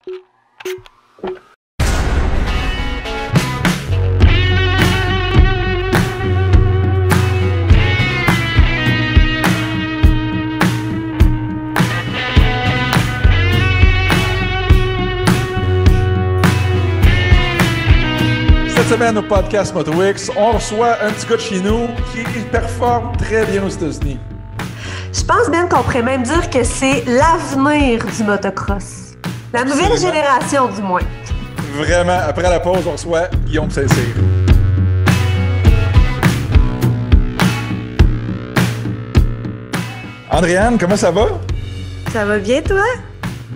Cette semaine au podcast MotoWix, on reçoit un petit gars de chez nous qui performe très bien aux États-Unis. Je pense, Ben, qu'on pourrait même dire que c'est l'avenir du motocross. La nouvelle génération, du moins. Vraiment, après la pause, on reçoit Guillaume Saint-Cyr. Andréane, comment ça va? Ça va bien, toi?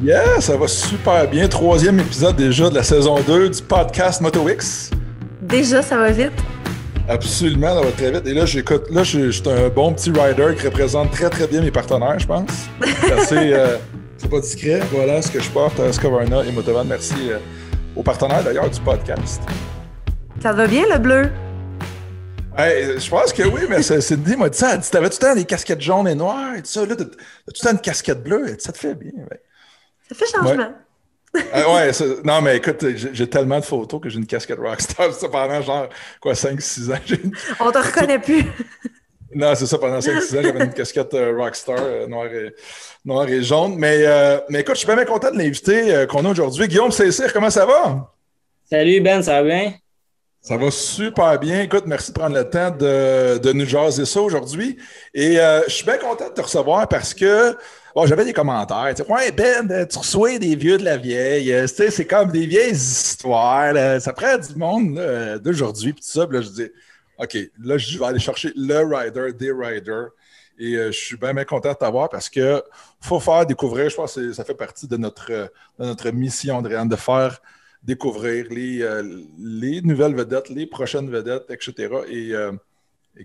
Yeah, ça va super bien. 3e épisode déjà de la saison 2 du podcast MotoWix. Déjà, ça va vite. Absolument, ça va très vite. Et là, j'écoute. Là, je suis un bon petit rider qui représente très, très bien mes partenaires, je pense. C'est pas discret. Voilà ce que je porte à Scovarna et Motovan. Merci aux partenaires, d'ailleurs, du podcast. Ça va bien, le bleu? Hey, je pense que oui, mais Cindy m'a dit ça. Elle dit, t'avais tout le temps des casquettes jaunes et noires et tout ça. Là, t'as tout le temps une casquette bleue. Ça te fait bien. Ouais. Ça fait changement. Ouais, non, mais écoute, j'ai tellement de photos que j'ai une casquette Rockstar. Ça pendant genre, 5-6 ans. On te reconnaît plus. Non, c'est ça, pendant 5-6 ans, j'avais une casquette Rockstar noire et jaune. Mais écoute, je suis bien content de l'inviter qu'on a aujourd'hui. Guillaume Saint-Cyr, comment ça va? Salut Ben, ça va bien? Ça va super bien. Écoute, merci de prendre le temps de nous jaser ça aujourd'hui. Et je suis bien content de te recevoir parce que bon, j'avais des commentaires. Tu sais, ouais, Ben, tu reçois des vieux de la vieille. Tu sais, c'est comme des vieilles histoires. Là. Ça prend du monde là, d'aujourd'hui. Puis tout ça. Puis là, je dis, OK, là, je vais aller chercher le rider, des riders. Et je suis bien content de t'avoir parce que faut faire découvrir. Je pense que ça fait partie de notre mission, Andréane, de faire découvrir les nouvelles vedettes, les prochaines vedettes, etc.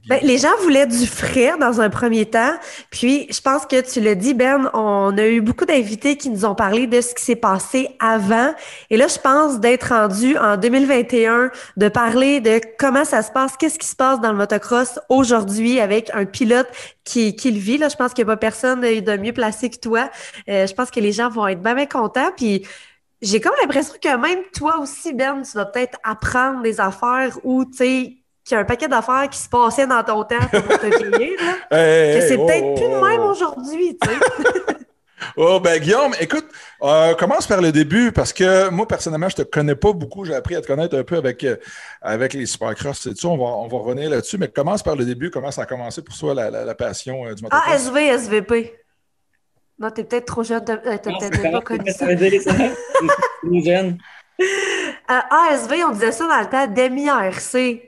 Ben, les gens voulaient du frais dans un premier temps. Puis, je pense que tu l'as dit, Ben, on a eu beaucoup d'invités qui nous ont parlé de ce qui s'est passé avant. Et là, je pense d'être rendu en 2021, de parler de comment ça se passe, qu'est-ce qui se passe dans le motocross aujourd'hui avec un pilote qui le vit. Là, je pense qu'il n'y a pas personne de mieux placé que toi. Je pense que les gens vont être bien contents. Puis, j'ai comme l'impression que même toi aussi, Ben, tu vas peut-être apprendre des affaires où, tu sais, qu'il y a un paquet d'affaires qui se passaient dans ton temps pour te vieillir, là. Que c'est peut-être plus le même aujourd'hui, tu sais. Oh, ben Guillaume, écoute, commence par le début parce que moi, personnellement, je te connais pas beaucoup. J'ai appris à te connaître un peu avec les Supercross et tout ça. On va revenir là-dessus, mais commence par le début. Comment ça a commencé pour toi, la passion du motocross? Ah, SVP. Non, t'es peut-être trop jeune, t'as peut-être pas connu ça. Jeune. ASV, on disait ça dans le temps demi-RC.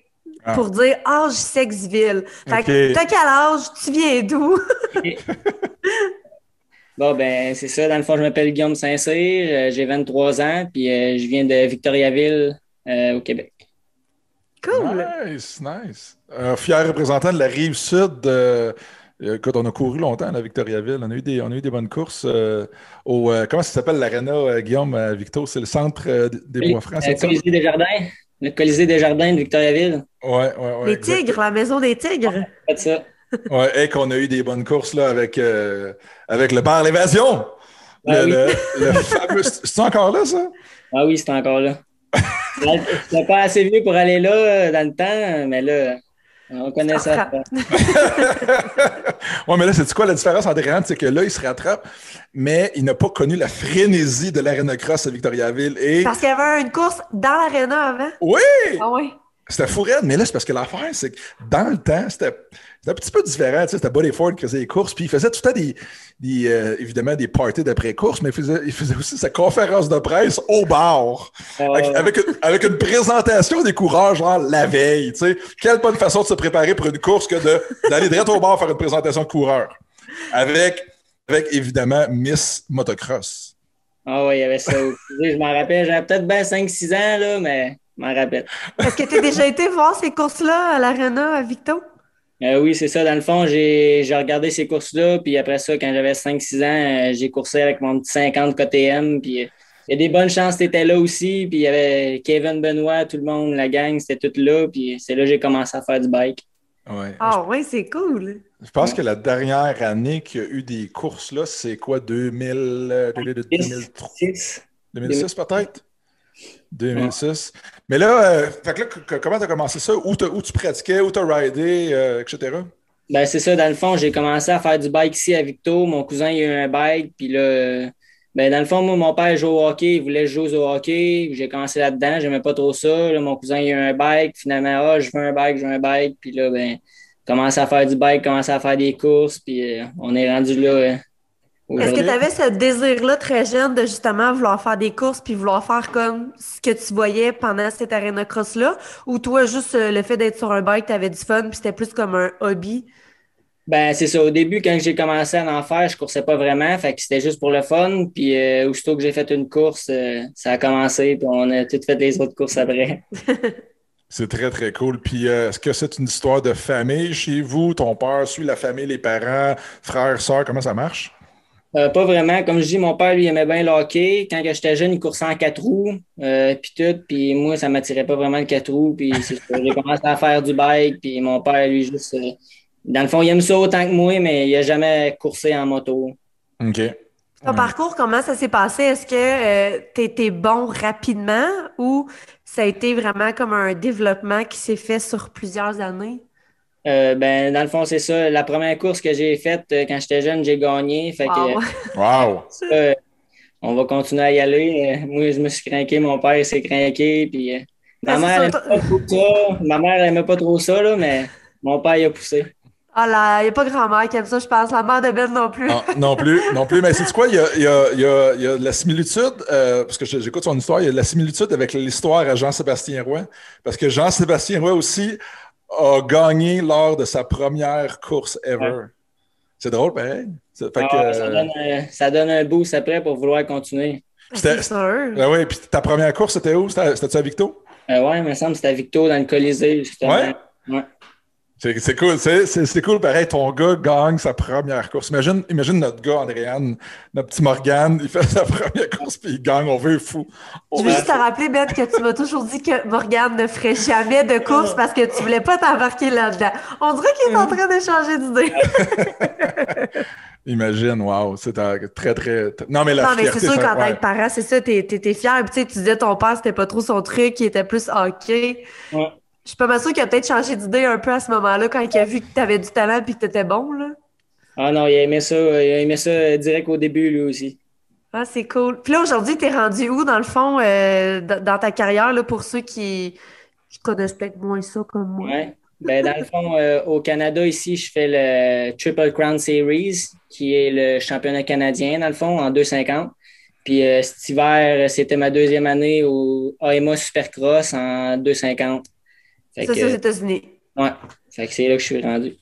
Pour dire âge sexville. Fait que t'as quel âge? Tu viens d'où? Bon, ben, c'est ça. Dans le fond, je m'appelle Guillaume Saint-Cyr. J'ai 23 ans, puis je viens de Victoriaville, au Québec. Cool! Nice. Fier représentant de la Rive-Sud. Écoute, on a couru longtemps à Victoriaville. On a eu des bonnes courses comment ça s'appelle l'aréna, Guillaume, à Victo? C'est le centre des Bois-Francs, c'est ça? Colisée des Jardins. Le Colisée des Jardins de Victoriaville. Ouais. Les Tigres, la maison des Tigres. C'est ça. Ouais, et qu'on a eu des bonnes courses là, avec le bar L'Évasion. Ah, le fameux. C'est encore là, ça? Ah oui, c'est encore là. C'était pas assez vieux pour aller là dans le temps, mais là, on connaît ça. Ouais, mais là, c'est quoi la différence entre Andréane? C'est que là, il se rattrape, mais il n'a pas connu la frénésie de l'Arena Cross à Victoriaville. Parce qu'il y avait une course dans l'aréna avant. Oui! Ah oui. C'était fou raide, mais là, c'est parce que l'affaire, c'est que dans le temps, c'était un petit peu différent. Tu sais, c'était Buddy Ford qui faisait les courses, puis il faisait tout le temps évidemment des parties d'après-course, mais il faisait aussi sa conférence de presse au bar, avec une présentation des coureurs, genre la veille. Tu sais. Quelle bonne façon de se préparer pour une course que d'aller direct au bar faire une présentation de coureurs. Avec évidemment, Miss Motocross. Ah oui, il y avait ça aussi. Je m'en rappelle, j'avais peut-être bien 5-6 ans, là, mais je m'en rappelle. Est-ce que tu as déjà été voir ces courses-là à l'aréna à Victo? Oui, c'est ça. Dans le fond, j'ai regardé ces courses-là, puis après ça, quand j'avais 5-6 ans, j'ai coursé avec mon petit 50 KTM, puis il y a des bonnes chances que tu étais là aussi, puis il y avait Kevin Benoît, tout le monde, la gang, c'était tout là, puis c'est là que j'ai commencé à faire du bike. Ouais. Ah oui, c'est cool. Je pense que la dernière année qu'il y a eu des courses, là, c'est quoi, 2003? 2006. 2006 peut-être? 2006. Mais là, fait que là comment tu as commencé ça? Où tu pratiquais, où tu as ridé, etc.? Ben, c'est ça, dans le fond, j'ai commencé à faire du bike ici à Victo. Mon cousin, il a eu un bike. Puis là, ben, dans le fond, moi, mon père joue au hockey. Il voulait jouer au hockey. J'ai commencé là-dedans. J'aimais pas trop ça. Là, mon cousin, il a eu un bike. Finalement, je veux un bike, je veux un bike. Puis là, ben, commencé à faire du bike, commencé à faire des courses. Puis on est rendu là Est-ce que aujourd'hui. tu avais ce désir-là très jeune de justement vouloir faire des courses puis vouloir faire comme ce que tu voyais pendant cette arena cross-là? Ou toi, juste le fait d'être sur un bike, tu avais du fun puis c'était plus comme un hobby? Ben, c'est ça. Au début, quand j'ai commencé à en faire, je coursais pas vraiment. Fait que c'était juste pour le fun. Puis, aussitôt que j'ai fait une course, ça a commencé. Puis, on a tout fait les autres courses après. C'est très, très cool. Puis, est-ce que c'est une histoire de famille chez vous? Ton père suit la famille, les parents, frères, sœurs, comment ça marche? Pas vraiment. Comme je dis, mon père, lui, aimait bien le hockey. Quand j'étais jeune, il coursait en 4 roues, puis tout. Puis moi, ça m'attirait pas vraiment le 4 roues. Puis c'est ça. J'ai commencé à faire du bike. Puis mon père, lui, juste... dans le fond, il aime ça autant que moi, mais il a jamais coursé en moto. OK. Ton parcours, comment ça s'est passé? Est-ce que tu étais bon rapidement ou ça a été vraiment comme un développement qui s'est fait sur plusieurs années? Ben, dans le fond, c'est ça. La première course que j'ai faite quand j'étais jeune, j'ai gagné. Fait que Wow! Wow! ça, on va continuer à y aller. Moi, je me suis craqué, mon père il s'est craqué. Puis, Ben, ma c'est mère ça, aimait pas trop ça. Ma mère aimait pas trop ça, là, mais mon père il a poussé. Ah là, il n'y a pas grand-mère qui aime ça, je pense. La mère de Ben non plus. Non, non plus, non plus. Mais c'est quoi? Il y a de la similitude, parce que j'écoute son histoire, il y a de la similitude avec l'histoire à Jean-Sébastien Roy. Parce que Jean-Sébastien Roy aussi a gagné lors de sa première course ever. Ouais. C'est drôle, pareil. Fait que, Ça donne un boost après pour vouloir continuer. Ben, c'est sûr. ah ouais, puis ta première course, c'était où? C'était-tu à Victo? Ouais, il me semble que c'était à Victo dans le Colisée, justement. Ouais? Ouais. C'est cool, c'est cool, pareil. Ton gars gagne sa première course. Imagine notre gars, Andréane, notre petit Morgane, il fait sa première course puis il gagne. On veut fou. Je veux juste te rappeler, Ben, que tu m'as toujours dit que Morgane ne ferait jamais de course parce que tu voulais pas t'embarquer là-dedans. On dirait qu'il est en train de changer d'idée. Imagine, wow, c'est très, très. Non, mais la Non, mais fierté, c'est sûr, quand ouais. t'es parent, c'est ça, t'es fier. Puis, tu sais, tu disais ton père, c'était pas trop son truc, il était plus hockey. Ouais. Je suis pas mal sûre qu'il a peut-être changé d'idée un peu à ce moment-là quand il a vu que t'avais du talent puis que t'étais bon, là. Ah non, il a aimé ça. Il a aimé ça direct au début, lui aussi. Ah, c'est cool. Puis là, aujourd'hui, t'es rendu où, dans le fond, dans ta carrière, là, pour ceux qui connaissent peut-être moins ça comme moi? Ouais. Ben, dans le fond, au Canada, ici, je fais le Triple Crown Series, qui est le championnat canadien, dans le fond, en 250. Puis cet hiver, c'était ma deuxième année au AMA Supercross en 250. Fait Ça, c'est aux que, États-Unis. ouais. Fait que c'est là que je suis rendu.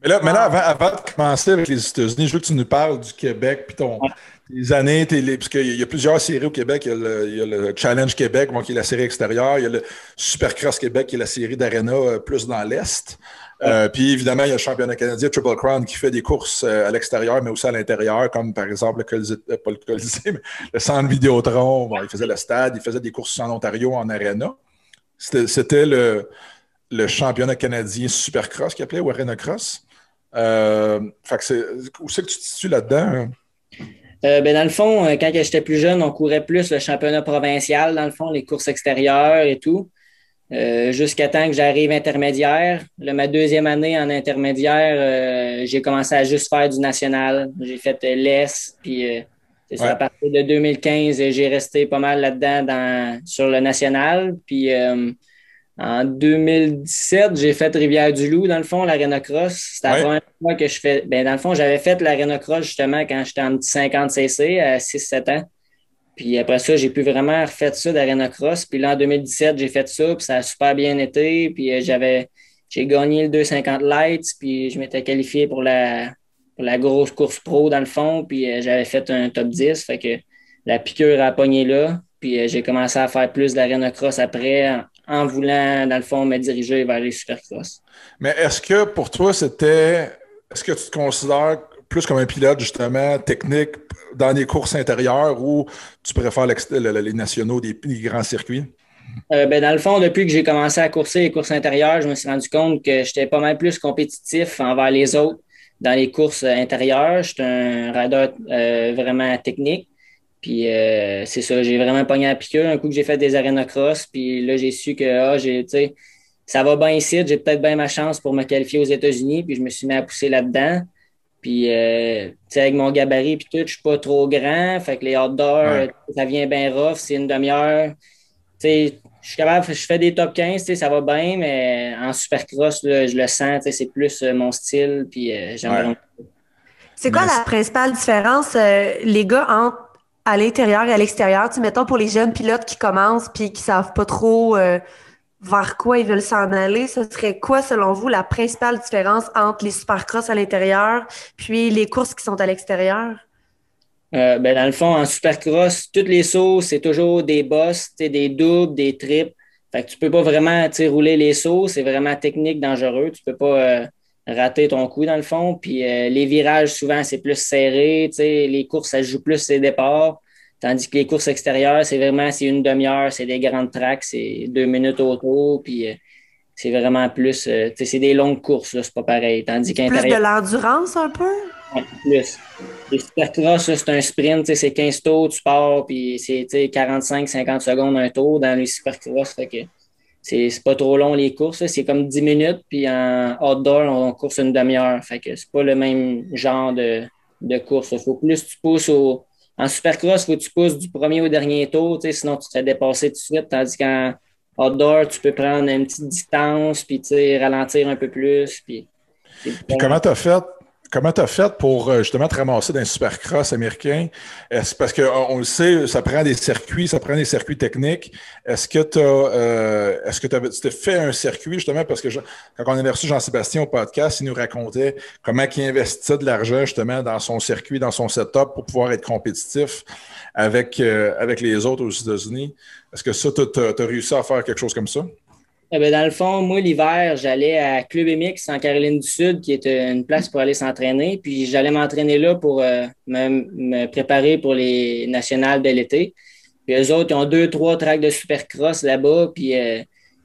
Mais là avant de commencer avec les États-Unis, je veux que tu nous parles du Québec, puis tes années, parce qu'il y a plusieurs séries au Québec. Il y a le Challenge Québec, bon, qui est la série extérieure. Il y a le Supercross Québec, qui est la série d'Arena plus dans l'Est. Puis évidemment, il y a le championnat canadien Triple Crown qui fait des courses à l'extérieur, mais aussi à l'intérieur, comme par exemple le Colisée, pas le Colisée, mais le Centre Vidéotron. Bon, il faisait le stade, il faisait des courses en Ontario en Arena. C'était le championnat canadien Supercross qui appelait, ou Arena Cross. Fait que où c'est que tu te situes là-dedans? Ben dans le fond, quand j'étais plus jeune, on courait plus le championnat provincial, dans le fond, les courses extérieures et tout. Jusqu'à temps que j'arrive intermédiaire. Là, ma deuxième année en intermédiaire, j'ai commencé à juste faire du national. J'ai fait l'Est, puis c'est ça, à partir de 2015, j'ai resté pas mal là-dedans sur le national. Puis en 2017, j'ai fait Rivière-du-Loup, dans le fond, l'Arena Cross. C'était la première fois que je fais. Ben, dans le fond, j'avais fait l'Arena Cross justement quand j'étais en petit 50cc à 6-7 ans. Puis après ça, j'ai pu vraiment refaire ça d'Arena Cross. Puis là, en 2017, j'ai fait ça, puis ça a super bien été. Puis j'ai gagné le 250 Lights, puis je m'étais qualifié pour la grosse course pro, dans le fond. Puis j'avais fait un top 10. Fait que la piqûre a pogné là. Puis j'ai commencé à faire plus d'Arena Cross après, en voulant, dans le fond, me diriger vers les Supercross. Mais est-ce que pour toi, est-ce que tu te considères plus comme un pilote, justement, technique dans des courses intérieures ou tu préfères les nationaux des grands circuits? Ben dans le fond, depuis que j'ai commencé à courser les courses intérieures, je me suis rendu compte que j'étais pas mal plus compétitif envers les autres dans les courses intérieures. J'étais un rider vraiment technique. Puis c'est ça, j'ai vraiment pogné à la piqûre un coup que j'ai fait des Arena Cross. Puis là, j'ai su que tu sais, ça va bien ici, j'ai peut-être bien ma chance pour me qualifier aux États-Unis. Puis je me suis mis à pousser là-dedans. Puis tu sais, avec mon gabarit puis tout, je suis pas trop grand. Fait que les outdoors, Ouais. ça vient bien rough, c'est une demi-heure. Tu sais, je suis capable, je fais des top 15, tu sais, ça va bien, mais en supercross, là, je le sens, tu sais, c'est plus mon style, puis j'aime Ouais. vraiment. C'est quoi Mais la principale différence, les gars, entre à l'intérieur et à l'extérieur? Tu sais, mettons pour les jeunes pilotes qui commencent puis qui savent pas trop vers quoi ils veulent s'en aller, ce serait quoi, selon vous, la principale différence entre les supercross à l'intérieur puis les courses qui sont à l'extérieur? Ben, dans le fond, en supercross, toutes les sauts, c'est toujours des bosses, tu sais, des doubles, des triples. Fait que tu peux pas vraiment, tu sais, rouler les sauts, c'est vraiment technique, dangereux. Tu peux pas rater ton coup, dans le fond. Puis les virages, souvent, c'est plus serré. Tu sais, les courses, ça se joue plus les départs. Tandis que les courses extérieures, c'est une demi-heure, c'est des grandes tracks, c'est 2 minutes autour. Puis c'est vraiment plus, tu sais, c'est des longues courses, là, c'est pas pareil. Tandis Plus de qu'intérieur, l'endurance un peu? ouais, plus. Les supercross, là, c'est un sprint, tu sais, c'est 15 tours, tu pars, puis c'est tu sais, 45-50 secondes un tour dans les supercross. Fait que c'est pas trop long les courses, là. C'est comme 10 minutes, puis en outdoor, on course une demi-heure. Fait que c'est pas le même genre de course. Il faut plus que tu pousses en supercross, il faut que tu pousses du premier au dernier tour, tu sais, sinon tu te fais dépasser tout de suite. Tandis qu'en outdoor, tu peux prendre une petite distance, puis tu sais, ralentir un peu plus. Puis c'est Puis différent. comment t'as fait pour justement te ramasser dans un supercross américain? Parce qu'on le sait, ça prend des circuits techniques. Tu t'es fait un circuit justement parce que quand on a reçu Jean-Sébastien au podcast, il nous racontait comment il investissait de l'argent justement dans son circuit, dans son setup pour pouvoir être compétitif avec les autres aux États-Unis. Est-ce que ça, t'as réussi à faire quelque chose comme ça? Eh ben, dans le fond, moi, l'hiver, j'allais à Club MX en Caroline du Sud, qui est une place pour aller s'entraîner. Puis j'allais m'entraîner là pour me préparer pour les nationales de l'été. Puis eux autres, ils ont 2, 3 tracks de supercross là-bas. Puis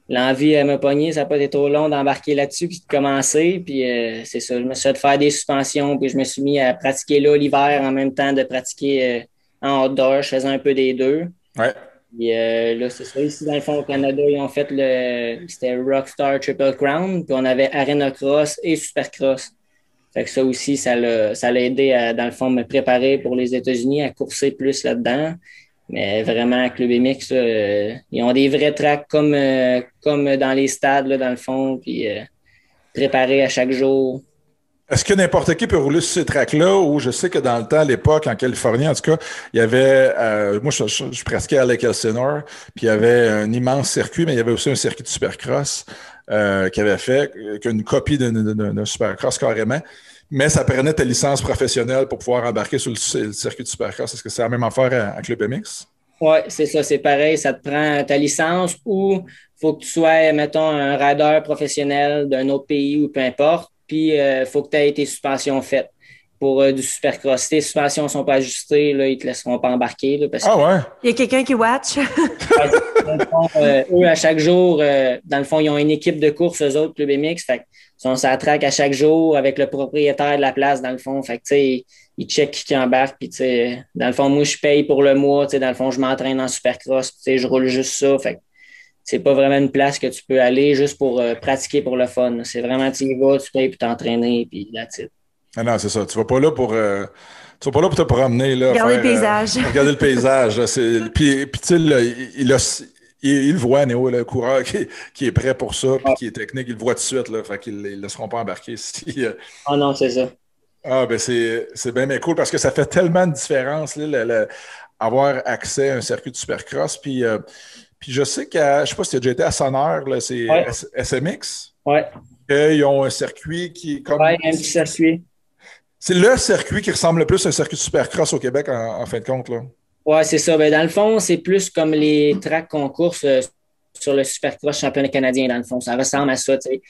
l'envie m'a pogné, ça n'a pas été trop long d'embarquer là-dessus puis de commencer. Puis c'est ça, je me suis fait faire des suspensions. Puis je me suis mis à pratiquer là l'hiver en même temps de pratiquer en outdoor. Je faisais un peu des deux. Ouais. Puis là, c'est ça. Ici, dans le fond, au Canada, ils ont fait c'était Rockstar Triple Crown. Puis on avait Arena Cross et Supercross. Fait que ça aussi, ça l'a aidé à, dans le fond, me préparer pour les États-Unis, à courser plus là-dedans. Mais vraiment, Club MX, là, ils ont des vrais tracks comme dans les stades, là, dans le fond. Puis préparés à chaque jour. Est-ce que n'importe qui peut rouler sur ces tracks-là ou je sais que dans le temps, à l'époque, en Californie, en tout cas, il y avait, moi, je pratiquais à Lake Elsinore, puis il y avait un immense circuit, mais il y avait aussi un circuit de supercross qui avait fait qu'une copie d'un supercross carrément, mais ça prenait ta licence professionnelle pour pouvoir embarquer sur le circuit de supercross. Est-ce que c'est la même affaire à Club MX? Oui, c'est ça, c'est pareil. Ça te prend ta licence ou il faut que tu sois, mettons, un rider professionnel d'un autre pays ou peu importe. Puis, il faut que tu aies tes suspensions faites pour du supercross. Si tes suspensions ne sont pas ajustées, là, ils ne te laisseront pas embarquer là, parce Ah que ouais? Il y a quelqu'un qui watch. dans le fond, eux, à chaque jour, dans le fond, ils ont une équipe de course, eux autres, Club MX. Fait que, ils sont sur la track à chaque jour avec le propriétaire de la place, dans le fond. Fait que, tu sais, ils checkent qui embarque. Puis, tu sais, dans le fond, moi, je paye pour le mois. Tu sais, dans le fond, je m'entraîne en supercross. Tu sais, je roule juste ça. Fait que, c'est pas vraiment une place que tu peux aller juste pour pratiquer pour le fun. C'est vraiment, tu y vas, tu payes pour t'entraîner, puis that's it. Ah non, c'est ça. Tu vas pas là pour, tu vas pas là pour te promener, là, Regarder le faire, paysage. regarder le paysage. Là. Puis tu sais, là, il le voit, Néo, le coureur qui est prêt pour ça, puis Ah, qui est technique, il le voit tout de suite, là. Fait qu'ils ne laisseront pas embarquer. Si, ah non, c'est ça. ah, ben c'est bien, mais cool, parce que ça fait tellement de différence, là, avoir accès à un circuit de supercross. Puis je sais je sais pas si tu as déjà été à Sonneur, là, c'est Ouais, SMX. ouais, Ils ont un circuit qui est comme. ouais, un petit circuit. C'est le circuit qui ressemble le plus à un circuit de supercross au Québec, en fin de compte, là. Ouais, c'est ça. Ben, dans le fond, c'est plus comme les tracks concours sur le Supercross championnat canadien, dans le fond. Ça ressemble à ça, tu sais.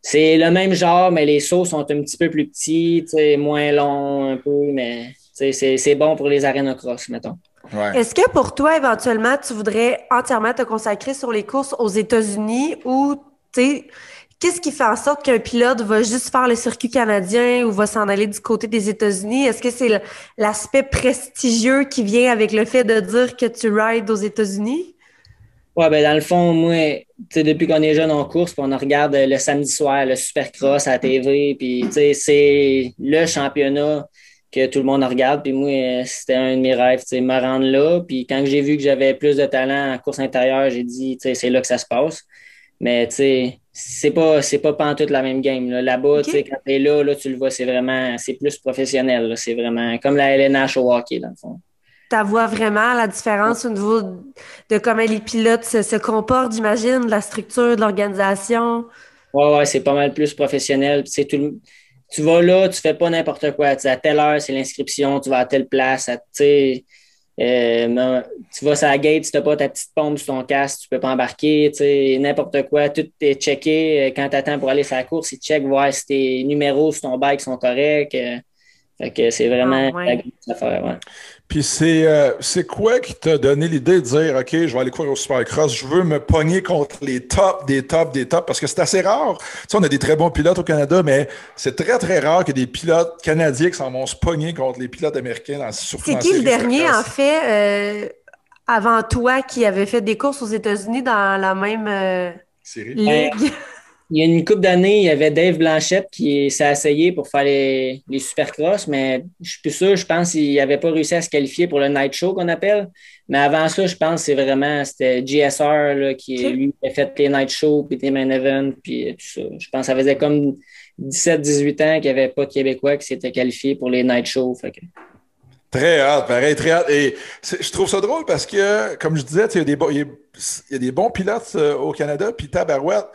C'est le même genre, mais les sauts sont un petit peu plus petits, tu sais, moins longs un peu, mais tu sais, c'est bon pour les Arena Cross, mettons. Ouais. Est-ce que pour toi, éventuellement, tu voudrais entièrement te consacrer sur les courses aux États-Unis ou, tu sais, qu'est-ce qui fait en sorte qu'un pilote va juste faire le circuit canadien ou va s'en aller du côté des États-Unis? Est-ce que c'est l'aspect prestigieux qui vient avec le fait de dire que tu rides aux États-Unis? Ouais, ben dans le fond, moi, depuis qu'on est jeune, on course, puis on regarde le samedi soir, le Supercross à la TV, puis c'est le championnat que tout le monde regarde. Puis moi, c'était un de mes rêves, me rendre là. Puis quand j'ai vu que j'avais plus de talent en course intérieure, j'ai dit, c'est là que ça se passe. Mais c'est pas pantoute la même game. Là-bas, Okay. quand t'es là, tu le vois, c'est plus professionnel. Là. C'est vraiment comme la LNH au hockey, dans le fond. Tu vois vraiment la différence au niveau de comment les pilotes se comportent, j'imagine, de la structure, de l'organisation. Ouais, c'est pas mal plus professionnel. Puis, tu vas là, tu fais pas n'importe quoi. À telle heure, c'est l'inscription, tu vas à telle place. Tu vas sur la gate, si tu n'as pas ta petite pompe sur ton casque, tu peux pas embarquer. N'importe quoi, tout est checké. Quand tu attends pour aller sur la course, ils checkent, voir si tes numéros sur ton bike sont corrects. Fait que c'est vraiment la grosse affaire. Ouais. Puis c'est quoi qui t'a donné l'idée de dire, OK, je vais aller courir au Supercross, je veux me pogner contre les tops, des tops, des tops, parce que c'est assez rare. Tu sais, on a des très bons pilotes au Canada, mais c'est très, très rare que des pilotes canadiens qui s'en vont se pogner contre les pilotes américains. C'est qui le dernier, en fait, avant toi, qui avait fait des courses aux États-Unis dans la même ligue? Il y a une couple d'années, il y avait Dave Blanchette qui s'est essayé pour faire les Supercross, mais je suis plus sûr, je pense qu'il n'avait pas réussi à se qualifier pour le Night Show qu'on appelle. Mais avant ça, je pense que c'était GSR là, qui lui a fait les Night Shows, puis les Main Event, puis tout ça. Je pense que ça faisait comme 17-18 ans qu'il n'y avait pas de Québécois qui s'étaient qualifiés pour les Night Shows. Fait que... Très hâte, pareil, très hâte. Et je trouve ça drôle parce que, comme je disais, il y a des bons pilotes au Canada, puis tabarouette.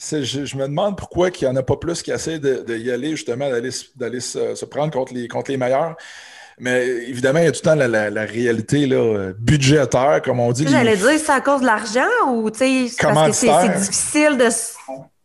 Je me demande pourquoi il n'y en a pas plus qui essaient d'y aller, justement, d'aller se prendre contre les meilleurs. Mais évidemment, il y a tout le temps la réalité là, budgétaire, comme on dit. J'allais dire, c'est à cause de l'argent ou parce que c'est difficile de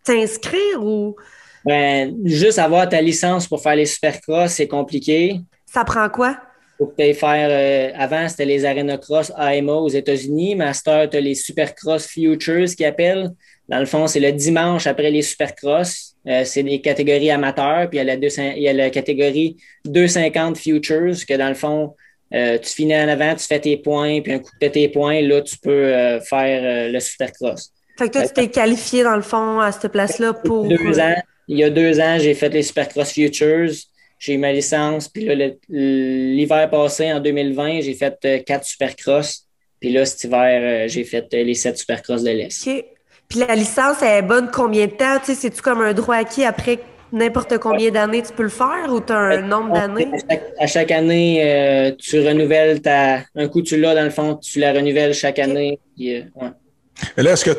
s'inscrire ou. Ben, juste avoir ta licence pour faire les Supercross, c'est compliqué. Ça prend quoi? Faut que tu ailles faire. Avant, c'était les Arena Cross AMA aux États-Unis. Master, tu as les Supercross Futures qui appellent. Dans le fond, c'est le dimanche après les Supercross. C'est des catégories amateurs, puis il y a la catégorie 250 Futures, que dans le fond, tu finis en avant, tu fais tes points, puis un coup de tes points, là, tu peux faire le Supercross. Fait que toi, tu t'es qualifié, dans le fond, à cette place-là pour... Il y a 2 ans, j'ai fait les Supercross Futures. J'ai eu ma licence. Puis là, l'hiver passé, en 2020, j'ai fait 4 Supercross. Puis là, cet hiver, j'ai fait les 7 Supercross de l'Est. OK. Puis la licence, elle est bonne combien de temps? Tu sais, c'est-tu comme un droit acquis après n'importe combien d'années tu peux le faire ou tu as un nombre d'années? À chaque année, tu renouvelles un coup, tu l'as dans le fond, tu la renouvelles chaque année. Puis, ouais. Et là, est-ce que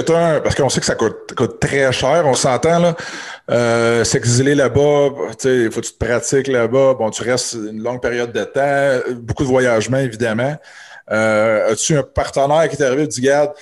tu as parce qu'on sait que ça coûte très cher, on s'entend, là, s'exiler là-bas, tu sais, il faut que tu te pratiques là-bas, bon, tu restes une longue période de temps, beaucoup de voyagement, évidemment. As-tu un partenaire qui t'est arrivé et dit, regarde,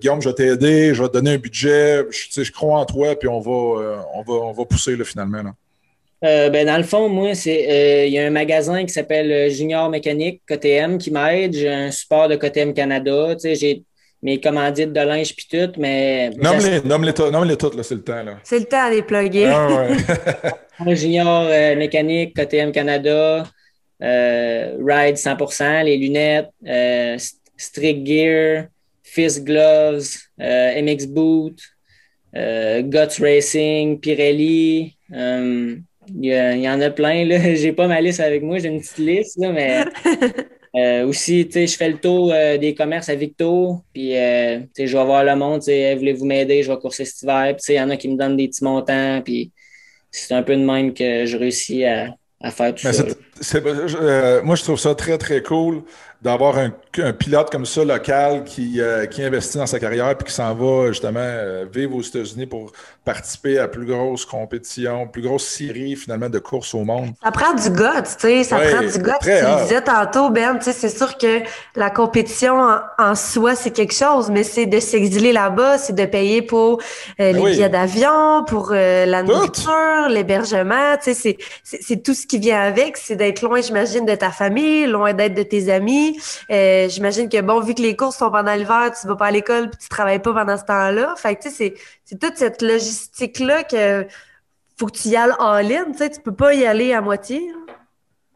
Guillaume, je vais t'aider, je vais te donner un budget, je crois en toi, puis on va pousser, là, finalement, là. Ben, dans le fond, moi, il y a un magasin qui s'appelle Junior Mécanique KTM qui m'aide. J'ai un support de KTM Canada. Tu sais, j'ai mes commandites de linge puis tout, mais... Nomme-les toutes, là, c'est le temps, là. C'est le temps à les plugger. Ah, ouais. Junior Mécanique, KTM Canada, Ride 100%, les lunettes, Strict Gear, Fist Gloves, MX Boot, Guts Racing, Pirelli... il y en a plein, là. J'ai pas ma liste avec moi, j'ai une petite liste, là, mais aussi, tu sais, je fais le tour des commerces à Victo, puis, tu sais, je vais voir le monde, tu sais, voulez-vous m'aider, je vais courser cet hiver, puis, tu sais, il y en a qui me donnent des petits montants, puis c'est un peu de même que je réussis à faire tout ça. Moi, je trouve ça très, très cool d'avoir un pilote comme ça, local, qui investit dans sa carrière puis qui s'en va justement vivre aux États-Unis pour participer à plus grosses compétitions, plus grosses séries finalement de courses au monde. Ça prend du guts, tu sais, ça prend du guts. Tu le disais tantôt, Ben, tu sais, c'est sûr que la compétition en soi, c'est quelque chose, mais c'est de s'exiler là-bas, c'est de payer pour les billets d'avion, pour la nourriture, l'hébergement, tu sais, c'est tout ce qui vient avec, c'est d'être loin, j'imagine, de ta famille, loin d'être de tes amis. J'imagine que, bon, vu que les courses sont pendant l'hiver, tu vas pas à l'école puis tu travailles pas pendant ce temps-là. Fait que, tu sais, c'est toute cette logistique-là que faut que tu y ailles all-in, tu sais, tu peux pas y aller à moitié.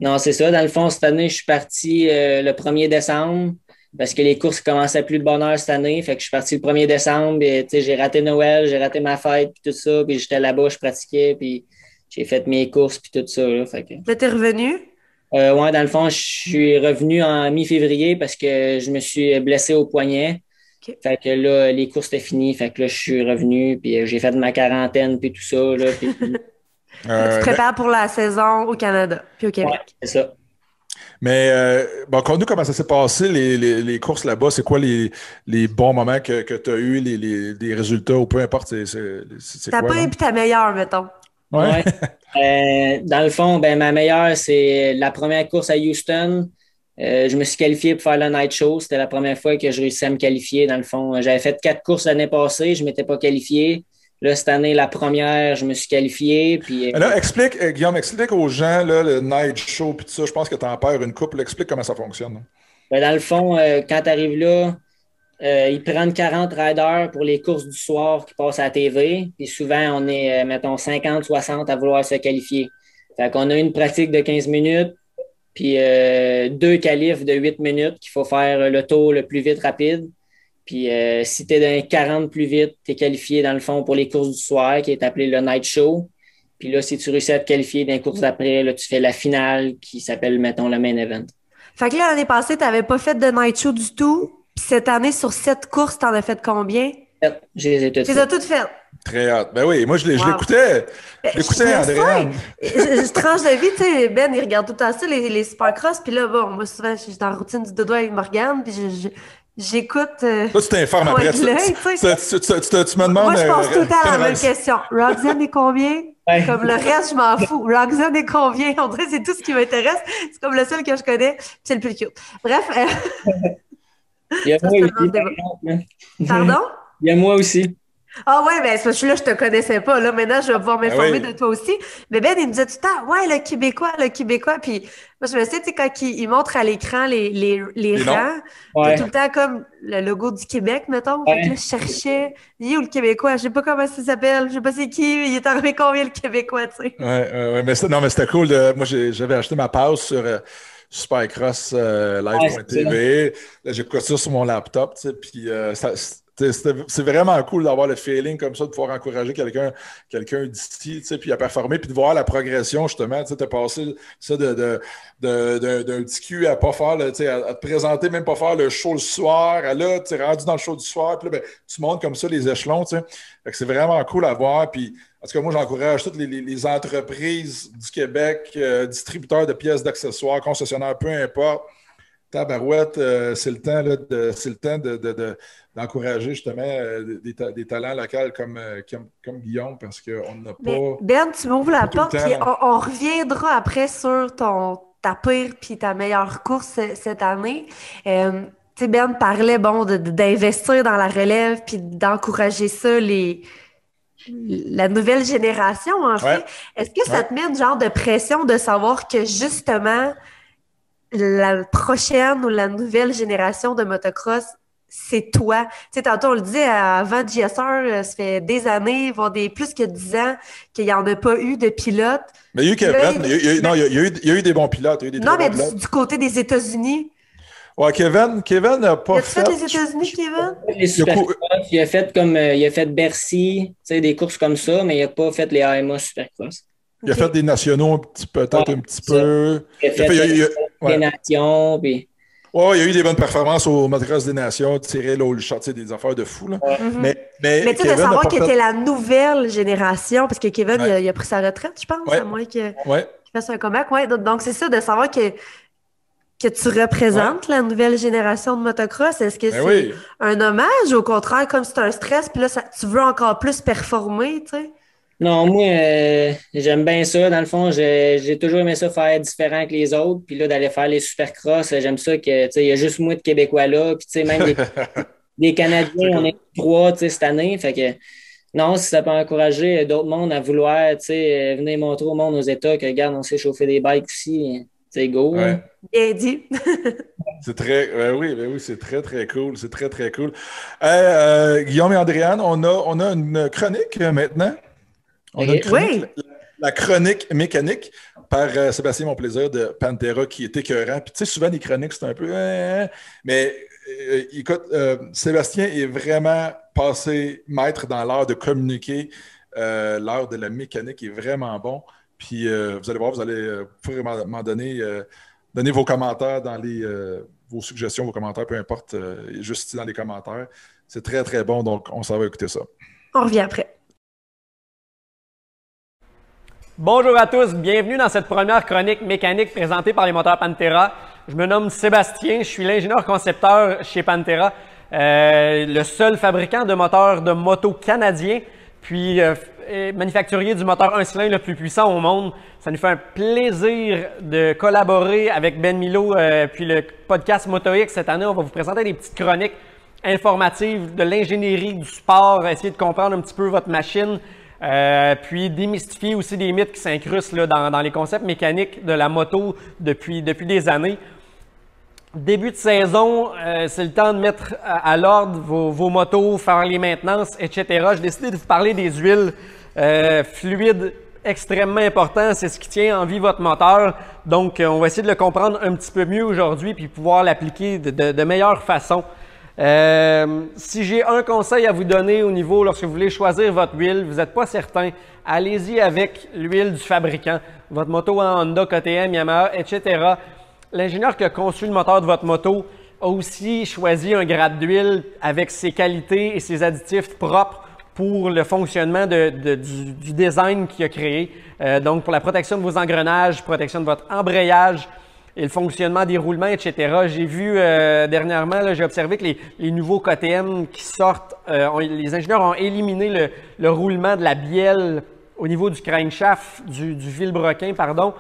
Non, c'est ça. Dans le fond, cette année, je suis parti le 1er décembre parce que les courses commençaient plus de bonne heure cette année. Fait que je suis parti le 1er décembre et j'ai raté Noël, j'ai raté ma fête puis tout ça. Puis j'étais là-bas, je pratiquais puis j'ai fait mes courses puis tout ça. Là, fait que... Là, t'es revenu? Ouais, dans le fond, je suis revenu en mi-février parce que je me suis blessé au poignet. Okay. Fait que là, les courses étaient finies. Fait que là, je suis revenu puis j'ai fait ma quarantaine puis tout ça. Là, puis... Tu te prépares pour la saison au Canada puis au Québec. Ouais, c'est ça. Mais bon, conte-nous comment ça s'est passé, les courses là-bas. C'est quoi les bons moments que tu as eu, les résultats, ou peu importe. C'est t'as quoi, pas eu ta meilleure, mettons. Ouais. Dans le fond, ben, ma meilleure, c'est la première course à Houston. Je me suis qualifié pour faire le Night Show. C'était la première fois que je réussis à me qualifier. Dans le fond, j'avais fait 4 courses l'année passée. Je ne m'étais pas qualifié. Là, cette année, la première, je me suis qualifié. Puis, là, Guillaume, explique aux gens là, le Night Show puis tout ça. Je pense que tu en perds une couple. Explique comment ça fonctionne. Ben, dans le fond, quand tu arrives là, ils prennent 40 riders pour les courses du soir qui passent à la TV. Puis souvent, on est, mettons, 50, 60 à vouloir se qualifier. Fait qu'on a une pratique de 15 minutes, puis 2 qualifs de 8 minutes qu'il faut faire le tour le plus vite rapide. Puis si tu es dans 40 plus vite, tu es qualifié dans le fond pour les courses du soir, qui est appelé le Night Show. Puis là, si tu réussis à te qualifier dans les courses d'après, là, tu fais la finale qui s'appelle, mettons, le Main Event. Fait que là, l'année passée, tu n'avais pas fait de Night Show du tout. Puis cette année, sur 7 courses, tu en as fait combien? Je les ai toutes faites. Tu les as toutes faites. Très hâte. Ben oui, moi, je l'écoutais. Je l'écoutais, Andréane. Je tranche de vie, tu sais, Ben, il regarde tout le temps ça, les Supercross. Puis là, bon, moi, souvent, je suis dans la routine du dodo avec Morgane. Puis j'écoute. Toi, tu t'informes après. Tu me demandes. Moi, je pense tout le temps à la même question. Roxanne est combien? Ouais. Comme le reste, je m'en fous. Roxanne est combien? On dirait que c'est tout ce qui m'intéresse. C'est comme le seul que je connais. Puis c'est le plus cute. Bref. Il y a moi aussi. Pardon? Il y a moi aussi. Ah ouais, ben parce que là, je te connaissais pas. Là, maintenant, je vais pouvoir m'informer de toi aussi. Mais Ben, il me disait tout le temps, ouais, le Québécois. Puis moi, je me sais, tu sais, quand il montre à l'écran les rangs, c'est tout le temps comme le logo du Québec, mettons. Fait que là, je cherchais, il est où le Québécois? Je sais pas comment ça s'appelle, je sais pas c'est qui, il est arrivé combien le Québécois, tu sais. Ouais, mais c'était cool. Moi, j'avais acheté ma passe sur Supercross Live.tv. Là, j'écoute ça sur mon laptop, tu sais, puis c'est vraiment cool d'avoir le feeling comme ça, de pouvoir encourager quelqu'un d'ici, tu sais, puis à performer, puis de voir la progression, justement, tu sais, de passer ça d'un petit cul à pas faire, tu sais, à te présenter, même pas faire le show le soir, à là, tu es rendu dans le show du soir, puis là, ben, tu montes comme ça les échelons, tu sais. Fait que c'est vraiment cool à voir, puis en tout cas, moi, j'encourage toutes les entreprises du Québec, distributeurs de pièces d'accessoires, concessionnaires, peu importe. Tabarouette, c'est le temps d'encourager justement des talents locaux comme Guillaume, parce qu'on n'a pas... Ben, tu m'ouvres la porte, puis on reviendra après sur ta pire puis ta meilleure course cette année. Tu sais, Ben parlait, bon, d'investir dans la relève puis d'encourager ça, la nouvelle génération, en fait. Ouais. Est-ce que ça te met une genre de pression de savoir que, justement, la prochaine ou la nouvelle génération de motocross, c'est toi? Tu sais, tantôt, on le disait, avant JSR, ça fait des années, voire plus que 10 ans, qu'il n'y en a pas eu de pilote. Mais il y a eu Kevin. Il y a eu des bons pilotes. Du côté des États-Unis. Ouais, Kevin n'a pas fait... Il a fait les États-Unis, Kevin? Il a fait Bercy, tu sais, des courses comme ça, mais il n'a pas fait les AMA Supercross. Il a fait des nationaux peut-être un petit peu. Il a fait des nations. Puis... Ouais, il y a eu des bonnes performances au motocross des nations, tirer l'eau shot, des affaires de fou. Là. Mais tu sais, de savoir qu'il était la nouvelle génération, parce que Kevin, il a pris sa retraite, je pense, à moins qu'il fasse un comeback. Ouais. Donc, c'est ça, de savoir que tu représentes la nouvelle génération de motocross. Est-ce que c'est un hommage, au contraire, comme c'est un stress, puis là, tu veux encore plus performer, tu sais? Non, moi, j'aime bien ça. Dans le fond, j'ai toujours aimé ça faire différent que les autres. Puis là, d'aller faire les supercross, j'aime ça que, tu sais, il y a juste moi de Québécois là. Puis, tu sais, même des Canadiens, on est 3, tu sais, cette année. Fait que, non, si ça peut encourager d'autres mondes à vouloir, tu sais, venir montrer au monde aux États que, regarde, on sait chauffer des bikes aussi. C'est go. Ouais. Bien dit. C'est très, oui, c'est très, très cool. C'est très, très cool. Guillaume et Andréane, on a une chronique maintenant. On a une chronique, la chronique mécanique par Sébastien Monplaisir de Pantera qui est écœurant. Puis tu sais, souvent les chroniques, c'est un peu... mais écoute, Sébastien est vraiment passé maître dans l'art de communiquer. L'art de la mécanique est vraiment bon. Puis vous allez voir, vous allez m'en donner vos commentaires dans vos suggestions, vos commentaires, peu importe, juste ici dans les commentaires. C'est très, très bon, donc on s'en va écouter ça. On revient après. Bonjour à tous, bienvenue dans cette première chronique mécanique présentée par les moteurs Pantera. Je me nomme Sébastien, je suis l'ingénieur concepteur chez Pantera, le seul fabricant de moteurs de moto canadien, puis manufacturier du moteur 1 cylindre le plus puissant au monde. Ça nous fait un plaisir de collaborer avec Ben Milo puis le podcast MotoX. Cette année, on va vous présenter des petites chroniques informatives de l'ingénierie, du sport, essayer de comprendre un petit peu votre machine, puis démystifier aussi des mythes qui s'incrustent dans les concepts mécaniques de la moto depuis des années. Début de saison, c'est le temps de mettre à l'ordre vos motos, faire les maintenances, etc. J'ai décidé de vous parler des huiles fluides extrêmement important. C'est ce qui tient en vie votre moteur. Donc, on va essayer de le comprendre un petit peu mieux aujourd'hui puis pouvoir l'appliquer de meilleure façon. Si j'ai un conseil à vous donner au niveau, lorsque vous voulez choisir votre huile, vous n'êtes pas certain, allez-y avec l'huile du fabricant. Votre moto en Honda, KTM, Yamaha, etc. L'ingénieur qui a conçu le moteur de votre moto a aussi choisi un grade d'huile avec ses qualités et ses additifs propres pour le fonctionnement du design qu'il a créé. Donc, pour la protection de vos engrenages, protection de votre embrayage et le fonctionnement des roulements, etc. J'ai vu dernièrement, j'ai observé que les nouveaux KTM qui sortent, les ingénieurs ont éliminé le roulement de la bielle au niveau du crankshaft, du vilebrequin, pardon.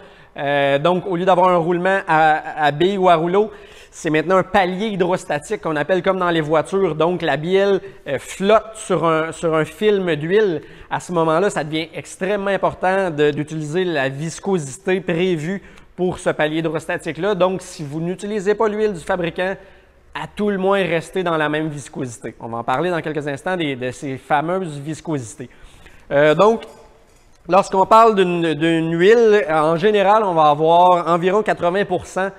Donc, au lieu d'avoir un roulement à billes ou à rouleau, c'est maintenant un palier hydrostatique qu'on appelle comme dans les voitures. Donc, la bielle flotte sur un film d'huile. À ce moment-là, ça devient extrêmement important d'utiliser la viscosité prévue pour ce palier hydrostatique-là. Donc, si vous n'utilisez pas l'huile du fabricant, à tout le moins, restez dans la même viscosité. On va en parler dans quelques instants de ces fameuses viscosités. Donc, lorsqu'on parle d'une huile, en général, on va avoir environ 80%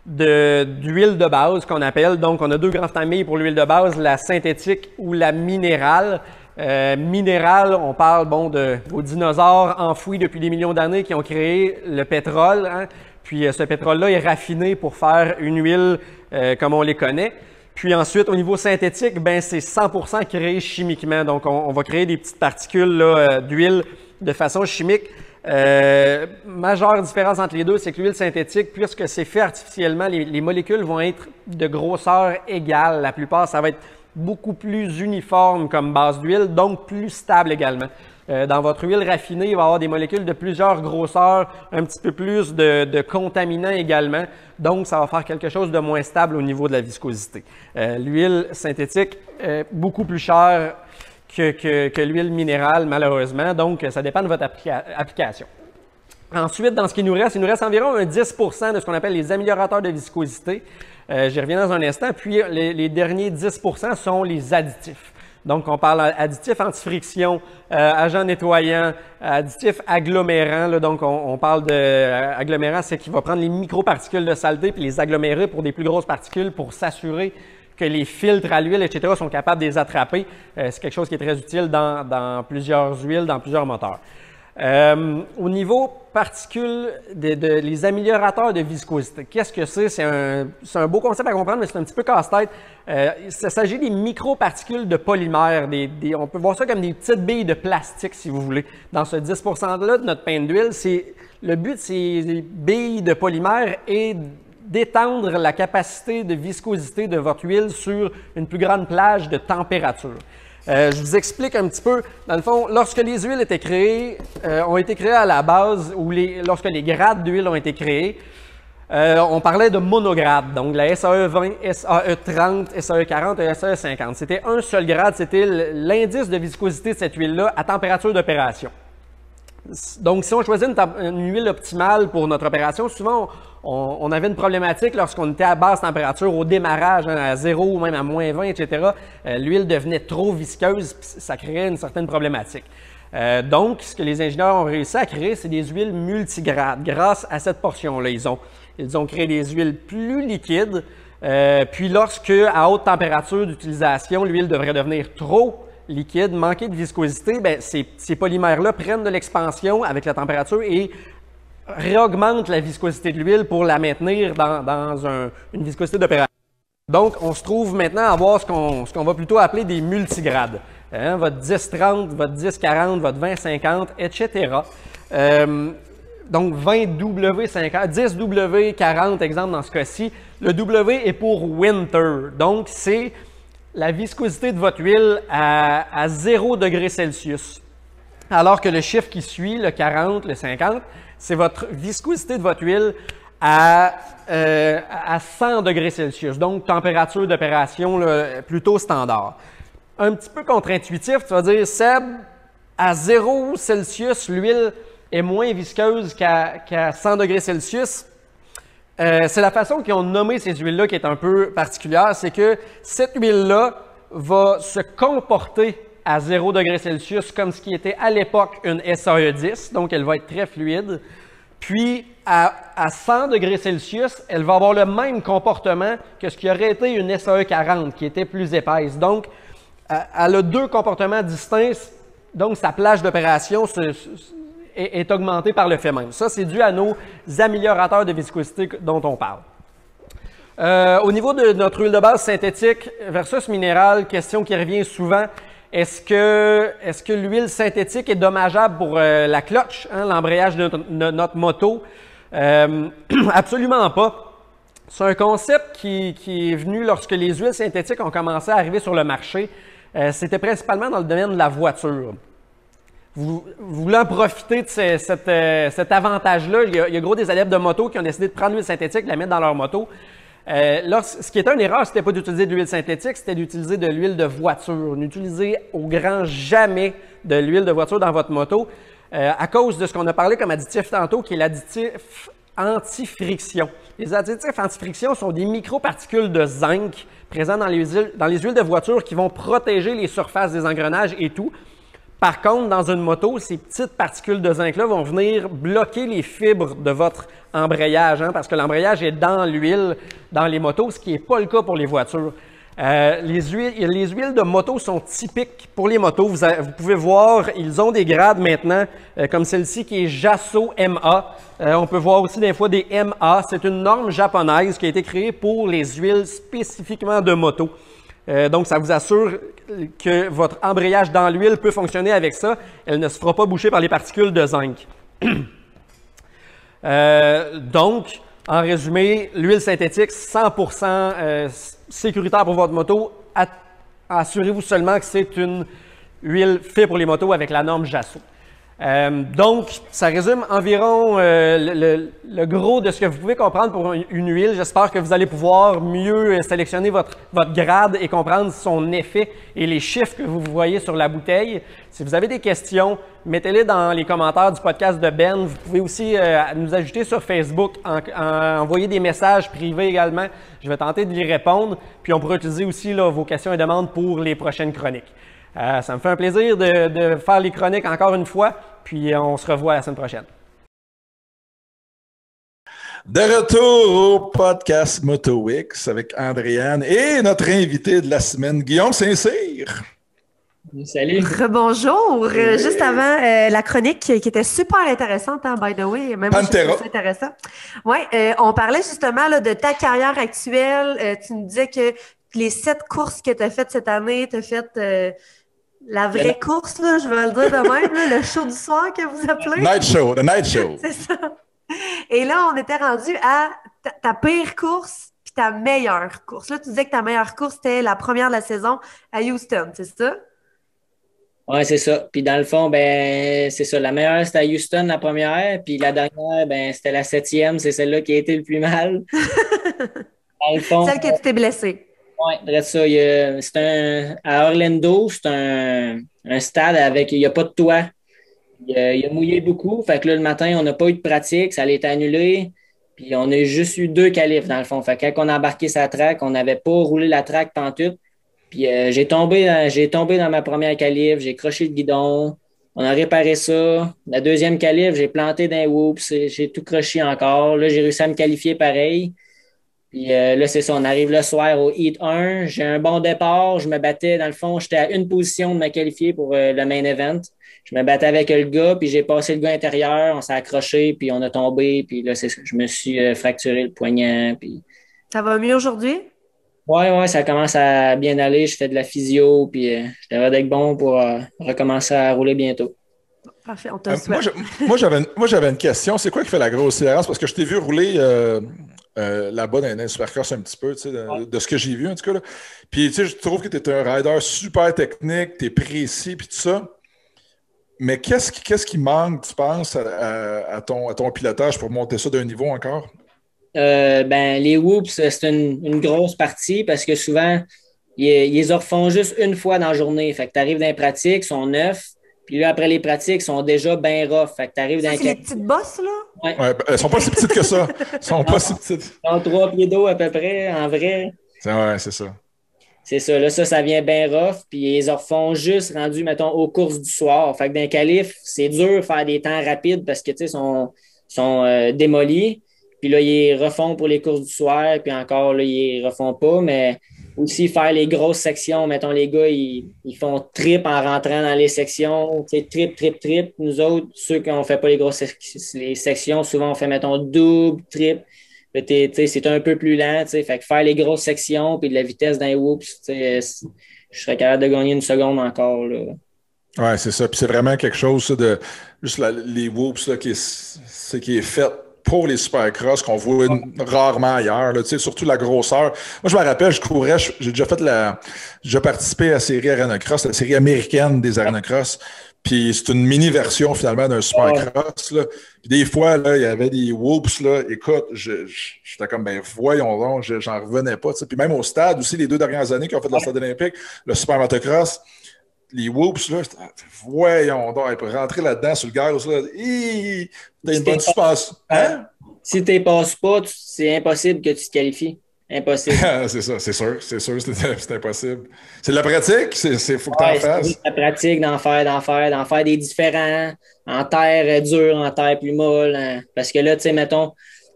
d'huile de base qu'on appelle. Donc, on a deux grandes familles pour l'huile de base, la synthétique ou la minérale. Minérale, on parle de vos dinosaures enfouis depuis des millions d'années qui ont créé le pétrole. Hein? Puis, ce pétrole-là est raffiné pour faire une huile comme on les connaît. Puis ensuite, au niveau synthétique, c'est 100% créé chimiquement. Donc, on va créer des petites particules d'huile de façon chimique. Majeure différence entre les deux, c'est que l'huile synthétique, puisque c'est fait artificiellement, les molécules vont être de grosseur égale. La plupart, ça va être beaucoup plus uniforme comme base d'huile, donc plus stable également. Dans votre huile raffinée, il va y avoir des molécules de plusieurs grosseurs, un petit peu plus de contaminants également. Donc, ça va faire quelque chose de moins stable au niveau de la viscosité. L'huile synthétique est beaucoup plus chère que l'huile minérale, malheureusement. Donc, ça dépend de votre application. Ensuite, dans ce qui nous reste, il nous reste environ un 10% de ce qu'on appelle les améliorateurs de viscosité. J'y reviens dans un instant. Puis, les derniers 10% sont les additifs. Donc, on parle additifs anti-friction, agents nettoyants, additifs agglomérants. Là, donc, on parle d'agglomérants, c'est qui va prendre les microparticules de saleté puis les agglomérer pour des plus grosses particules pour s'assurer que les filtres à l'huile, etc., sont capables de les attraper. C'est quelque chose qui est très utile dans plusieurs huiles, dans plusieurs moteurs. Au niveau particules, les améliorateurs de viscosité, qu'est-ce que c'est? C'est un beau concept à comprendre, mais c'est un petit peu casse-tête. Il s'agit des microparticules de polymère. On peut voir ça comme des petites billes de plastique, si vous voulez. Dans ce 10%-là de notre pain d'huile, le but de ces billes de polymère est d'étendre la capacité de viscosité de votre huile sur une plus grande plage de température. Je vous explique un petit peu. Dans le fond, lorsque les huiles étaient créées, ont été créées à la base, ou lorsque les grades d'huile ont été créés, on parlait de monogrades. Donc, la SAE 20, SAE 30, SAE 40 et SAE 50. C'était un seul grade, c'était l'indice de viscosité de cette huile-là à température d'opération. Donc, si on choisit une huile optimale pour notre opération, souvent, on avait une problématique lorsqu'on était à basse température, au démarrage, hein, à 0 ou même à moins 20, etc. L'huile devenait trop visqueuse, puis ça créait une certaine problématique. Donc, ce que les ingénieurs ont réussi à créer, c'est des huiles multigrades. Grâce à cette portion-là, ils ont créé des huiles plus liquides. Puis lorsque, à haute température d'utilisation, l'huile devrait devenir trop liquide, manquer de viscosité, bien, ces polymères-là prennent de l'expansion avec la température et réaugmentent la viscosité de l'huile pour la maintenir dans une viscosité d'opération. Donc, on se trouve maintenant à avoir ce qu'on va plutôt appeler des multigrades. Hein, votre 10-30, votre 10-40, votre 20-50, etc. Donc, 20W50, 10W40, exemple dans ce cas-ci. Le W est pour winter. Donc, c'est la viscosité de votre huile à 0 degré Celsius. Alors que le chiffre qui suit, le 40, le 50, c'est votre viscosité de votre huile à 100 degrés Celsius. Donc, température d'opération plutôt standard. Un petit peu contre-intuitif, tu vas dire, Seb, à 0 Celsius, l'huile est moins visqueuse qu'à 100 degrés Celsius. C'est la façon qu'ils ont nommé ces huiles-là qui est un peu particulière, c'est que cette huile-là va se comporter à 0 degré Celsius comme ce qui était à l'époque une SAE10, donc elle va être très fluide. Puis, à 100 degrés Celsius, elle va avoir le même comportement que ce qui aurait été une SAE40, qui était plus épaisse. Donc, elle a deux comportements distincts, donc sa plage d'opération est augmentée par le fait même. Ça, c'est dû à nos améliorateurs de viscosité dont on parle. Au niveau de notre huile de base synthétique versus minérale, question qui revient souvent, est-ce que l'huile synthétique est dommageable pour la clutch, hein, l'embrayage de notre moto? Absolument pas. C'est un concept qui est venu lorsque les huiles synthétiques ont commencé à arriver sur le marché. C'était principalement dans le domaine de la voiture. Voulant profiter de cet avantage-là, il y a gros des adeptes de moto qui ont décidé de prendre l'huile synthétique, de la mettre dans leur moto. Ce qui était une erreur, c'était pas d'utiliser de l'huile synthétique, c'était d'utiliser de l'huile de voiture. N'utilisez au grand jamais de l'huile de voiture dans votre moto à cause de ce qu'on a parlé comme additif tantôt, qui est l'additif anti-friction. Les additifs anti-friction sont des microparticules de zinc présents dans les huiles de voiture qui vont protéger les surfaces des engrenages et tout. Par contre, dans une moto, ces petites particules de zinc-là vont venir bloquer les fibres de votre embrayage, hein, parce que l'embrayage est dans l'huile, dans les motos, ce qui n'est pas le cas pour les voitures. Les huiles de moto sont typiques pour les motos. Vous pouvez voir, ils ont des grades maintenant, comme celle-ci qui est JASO MA. On peut voir aussi des fois des MA. C'est une norme japonaise qui a été créée pour les huiles spécifiquement de moto. Donc, ça vous assure que votre embrayage dans l'huile peut fonctionner avec ça. Elle ne se fera pas boucher par les particules de zinc. Donc, en résumé, l'huile synthétique 100% sécuritaire pour votre moto. Assurez-vous seulement que c'est une huile faite pour les motos avec la norme JASO. Donc, ça résume environ le gros de ce que vous pouvez comprendre pour une huile. J'espère que vous allez pouvoir mieux sélectionner votre grade et comprendre son effet et les chiffres que vous voyez sur la bouteille. Si vous avez des questions, mettez-les dans les commentaires du podcast de Ben. Vous pouvez aussi nous ajouter sur Facebook, envoyer des messages privés également. Je vais tenter de y répondre. Puis, on pourra utiliser aussi là, vos questions et demandes pour les prochaines chroniques. Ça me fait un plaisir de faire les chroniques encore une fois, puis on se revoit la semaine prochaine. De retour au podcast MotoWix avec Andréane et notre invité de la semaine, Guillaume Saint-Cyr. Salut. Rebonjour. Juste avant la chronique qui était super intéressante, hein, by the way. Même moi, je trouve ça intéressant. Ouais, on parlait justement là, de ta carrière actuelle. Tu nous disais que les 7 courses que tu as faites cette année, tu as fait la vraie course, là, je vais le dire de même, là, le show du soir que vous appelez. The night show. C'est ça. Et là, on était rendu à ta pire course puis ta meilleure course. Là, tu disais que ta meilleure course, c'était la première de la saison à Houston, c'est ça? Oui, c'est ça. Puis dans le fond, ben c'est ça. La meilleure, c'était à Houston, la première. Puis la dernière, ben c'était la 7e. C'est celle-là qui a été le plus mal. Dans le fond, celle que tu t'es blessée. Oui, ça. À Orlando, c'est un stade avec. Il n'y a pas de toit. Il a mouillé beaucoup. Fait que là, le matin, on n'a pas eu de pratique. Ça allait être annulé. Puis on a juste eu 2 qualifs, dans le fond. Fait que quand on a embarqué sa track, on n'avait pas roulé la track pantoute. Puis j'ai tombé dans ma première qualif, j'ai croché le guidon. On a réparé ça. La deuxième qualif, j'ai planté d'un whoops, j'ai tout croché encore. Là, j'ai réussi à me qualifier pareil. Puis là, c'est ça, on arrive le soir au Heat 1. J'ai un bon départ. Je me battais, dans le fond, j'étais à une position de me qualifier pour le main event. Je me battais avec le gars, puis j'ai passé le gars intérieur. On s'est accroché, puis on a tombé. Puis là, c'est ça, je me suis fracturé le poignet. Puis... Ça va mieux aujourd'hui? Ouais, ça commence à bien aller. Je fais de la physio, puis je devrais être bon pour recommencer à rouler bientôt. Parfait, on te souhaite. Moi, j'avais une question. C'est quoi qui fait la grosse différence? Parce que je t'ai vu rouler là-bas dans les Supercross un petit peu, tu sais, de ce que j'ai vu, en tout cas. Là. Puis, tu sais, je trouve que tu es un rider super technique, tu es précis, puis tout ça. Mais qu'est-ce qui manque, tu penses, à ton pilotage pour monter ça d'un niveau encore? Les whoops, c'est une grosse partie parce que souvent, ils les refont juste une fois dans la journée. Fait que tu arrives dans les pratiques, ils sont neufs. Puis là, après les pratiques, ils sont déjà bien rough. Fait que tu arrives dans c'est les petites bosses, là? Ouais. Ouais, elles sont pas si petites que ça. Elles sont pas si petites. Ils ont 3 pieds d'eau à peu près, en vrai. Ouais, c'est ça. C'est ça. Là, ça vient bien rough. Puis ils les refont juste rendus, mettons, aux courses du soir. Fait que dans les qualifs, c'est dur de faire des temps rapides parce que, tu sais, sont démolis. Puis là, ils refont pour les courses du soir, puis encore, là, ils refont pas, mais aussi faire les grosses sections. Mettons, les gars, ils font trip en rentrant dans les sections. Tu sais, trip. Nous autres, ceux qui ne fait pas les grosses les sections, souvent, on fait, mettons, double, trip. Là, tu sais, c'est un peu plus lent, tu sais. Fait que faire les grosses sections, puis de la vitesse d'un whoops, tu sais, je serais capable de gagner une seconde encore, là. Ouais, c'est ça. Puis c'est vraiment quelque chose, ça, de juste les whoops, là, qui est fait pour les supercross qu'on voit rarement ailleurs, là, surtout la grosseur. Moi, je me rappelle, je courais, j'ai déjà participé à la série Arena Cross, la série américaine des Arena Cross. Puis c'est une mini-version finalement d'un supercross. Là. Puis des fois, là, il y avait des whoops. Là. Écoute, j'étais comme, ben voyons donc, j'en revenais pas. T'sais. Puis même au stade aussi, les 2 dernières années qu'ils ont fait le stade olympique, le super motocross, les whoops, là, voyons donc, pour rentrer là-dedans sur le gaz, là, t'as une bonne suspension. Hein? Si tu ne passes pas, c'est impossible que tu te qualifies. Impossible. C'est ça, c'est sûr, c'est impossible. C'est de la pratique, faut que tu en fasses. C'est de la pratique, d'en faire des différents, en terre dure, en terre plus molle. Hein. Parce que là, tu sais, mettons,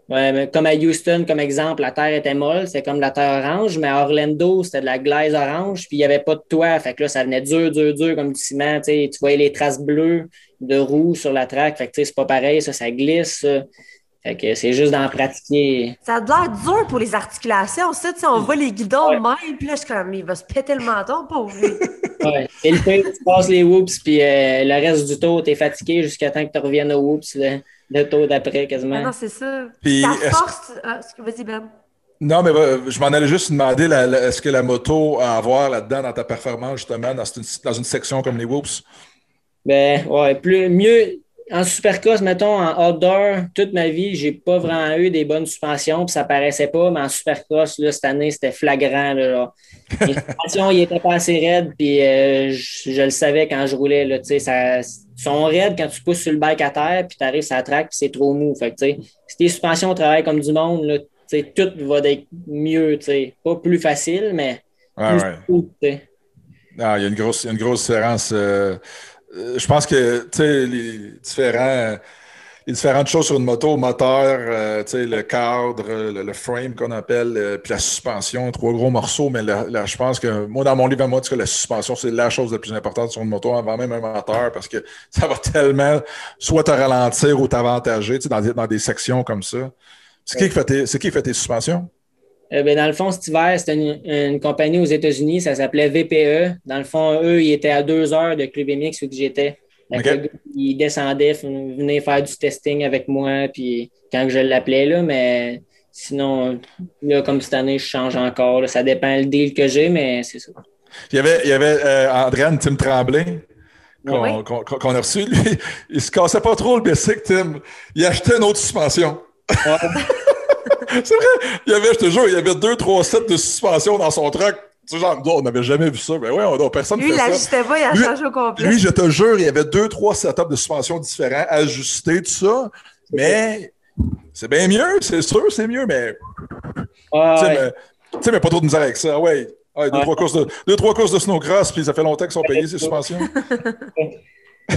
comme à Houston, comme exemple, la terre était molle, c'est comme de la terre orange, mais à Orlando, c'était de la glaise orange, puis il n'y avait pas de toit. Fait que là, ça venait dur comme du ciment. Tu voyais les traces bleues de roues sur la track. Fait que tu sais, c'est pas pareil, ça glisse. Fait que c'est juste d'en pratiquer. Ça a l'air dur pour les articulations, ça. Tu sais, on voit les guidons de même, puis là, je suis comme, il va se péter le menton, pauvre lui. Ouais. Et le fait que tu passes les whoops, puis le reste du tour, t'es fatigué jusqu'à temps que tu reviennes aux whoops, le tour d'après, quasiment. Ah non, c'est ça. Puis, ta force... vas-y, Ben. Non, mais je m'en allais juste demander, est-ce que la moto a à voir là-dedans dans ta performance, justement, dans une section comme les whoops? Ben, ouais, mieux... En supercross, mettons, en outdoor, toute ma vie, j'ai pas vraiment eu des bonnes suspensions, puis ça paraissait pas, mais en supercross, là, cette année, c'était flagrant. Là. Les suspensions, ils étaient pas assez raides, puis je le savais quand je roulais. Là, ils sont raides quand tu pousses sur le bike à terre, puis tu arrives sur la track, puis c'est trop mou. Fait que, si tes suspensions travaillent comme du monde, là, tout va être mieux. Pas plus facile, mais plus cool. Ah, il y a une grosse différence. Je pense que les différentes choses sur une moto, le moteur, le cadre, le frame qu'on appelle, puis la suspension, 3 gros morceaux, mais là, je pense que moi, dans mon livre à moi, la suspension, c'est la chose la plus importante sur une moto avant même un moteur parce que ça va tellement soit te ralentir ou t'avantager dans des sections comme ça. C'est qui qui fait tes suspensions? Dans le fond, cet hiver, c'était une compagnie aux États-Unis, ça s'appelait VPE. Dans le fond, eux, ils étaient à 2 heures de Club MX où j'étais. Okay. Ils descendaient, venaient faire du testing avec moi, puis quand je l'appelais, là, mais sinon, là, comme cette année, je change encore. Là, ça dépend le deal que j'ai, mais c'est ça. Il y avait Andréane Tim Tremblay qu'on a reçu. Lui, il se cassait pas trop le bicycle, Tim. Il achetait une autre suspension. Ouais. C'est vrai, je te jure, il y avait 2-3 sets de suspension dans son truck. Tu sais, genre, on n'avait jamais vu ça. Ben ouais, personne ne fait ça. Lui, il l'ajustait pas, il a changé au complet. Lui, je te jure, il y avait 2-3 setups de suspension différents, ajustés, tout ça. Mais C'est bien mieux, c'est sûr, c'est mieux, mais. Ouais. Tu sais, mais pas trop de misère avec ça. Ouais. Trois courses de snowcross, puis ça fait longtemps qu'ils sont payés, ces suspensions.